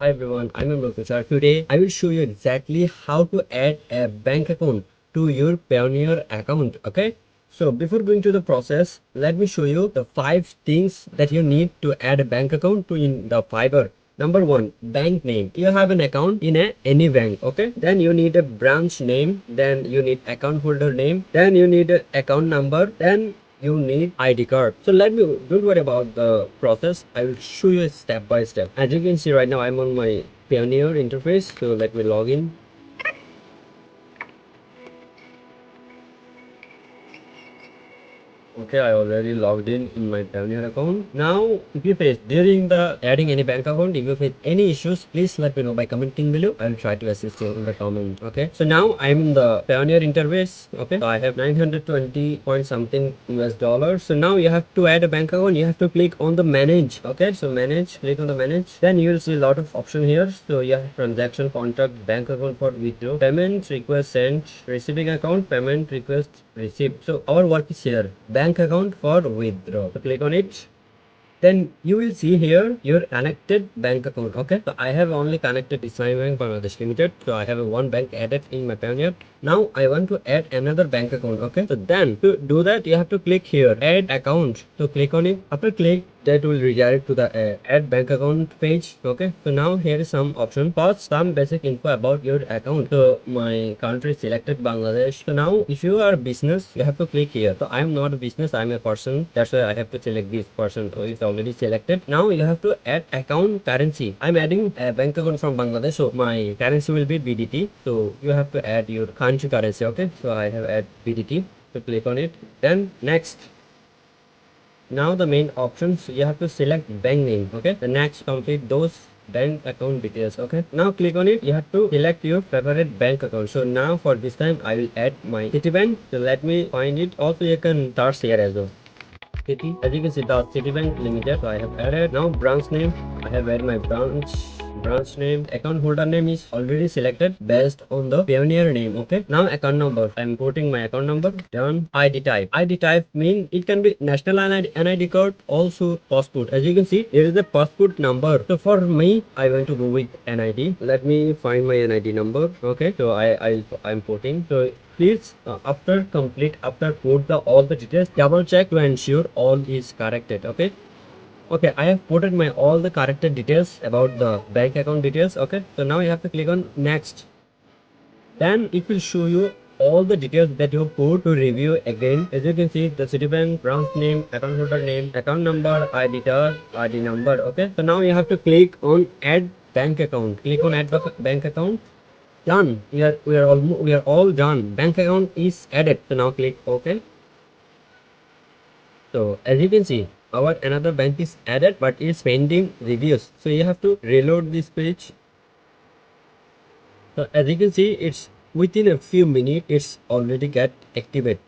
Hi everyone, I'm Professor. Today I will show you exactly how to add a bank account to your Payoneer account. Okay, so before going to the process, let me show you the 5 things that you need to add a bank account to in the Fiverr. Number one, bank name. You have an account in any bank. Okay, then you need a branch name, then you need account holder name, then you need an account number, then you need ID card. So don't worry about the process. I will show you step by step. As you can see right now, I'm on my Payoneer interface. So let me log in. Okay, I already logged in my Payoneer account. Now, if you face during the adding any bank account, if you face any issues, please let me know by commenting below. I'll try to assist you in the comment. Okay, so now I'm in the Payoneer interface. Okay, so I have 920 point something US dollars. So now you have to add a bank account. You have to click on the manage. Okay, so manage, click on the manage. Then you will see a lot of option here. So you have transaction, contact, bank account for withdraw, payment request sent, receiving account, payment request received. So our work is here, bank account for withdraw. So click on it. Then you will see here your connected bank account. Okay, so I have only connected Islamic Bank Bangladesh Limited. So I have a one bank added in my Payoneer. Now I want to add another bank account. Okay, so then to do that, you have to click here, add account. So click on it. After click, that will redirect to the add bank account page. Okay, so now here is some option. First, some basic info about your account. So my country selected Bangladesh. So now if you are a business, you have to click here. So I'm not a business, I'm a person. That's why I have to select this person. So it's already selected. Now you have to add account currency. I'm adding a bank account from Bangladesh. So my currency will be BDT. So you have to add your country currency. Okay, so I have add BDT. So click on it. Then next, now the main options, you have to select bank name. Okay, the next complete those bank account details. Okay, now click on it. You have to select your favorite bank account. So now for this time I will add my Citibank. So let me find it. Also you can search here as well. City, as you can see, the Citibank Limited. So I have added. Now branch name, I have added my branch name. Account holder name is already selected based on the Payoneer name. Okay, now account number, I'm putting my account number. Done. ID type mean it can be national NID card, also passport. As you can see, there is a passport number. So for me, I want to go with NID. Let me find my NID number. Okay, so I'm putting. So please, after put all the details, double check to ensure all is corrected. Okay, okay, I have put my all the corrected details about the bank account details. Okay, so now you have to click on next. Then it will show you all the details that you put to review again. As you can see, the Citibank branch name, account holder name, account number, ID number. Okay, so now you have to click on add bank account. Click on add bank account. Done. We are all done. Bank account is added. So now click OK. So as you can see, our another bank is added, but is pending reviews. So you have to reload this page. So as you can see, it's within a few minutes, it's already get activated.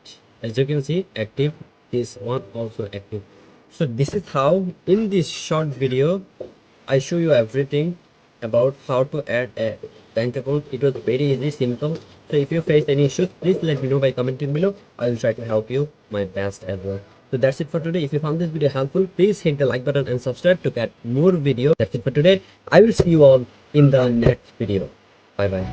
As you can see, active. This one also active. So this is how in this short video I show you everything about how to add a bank account. It was very easy, simple. So if you face any issues, please let me know by commenting below. I will try to help you my best as well. So that's it for today. If you found this video helpful, please hit the like button and subscribe to get more videos. That's it for today. I will see you all in the next video. Bye bye.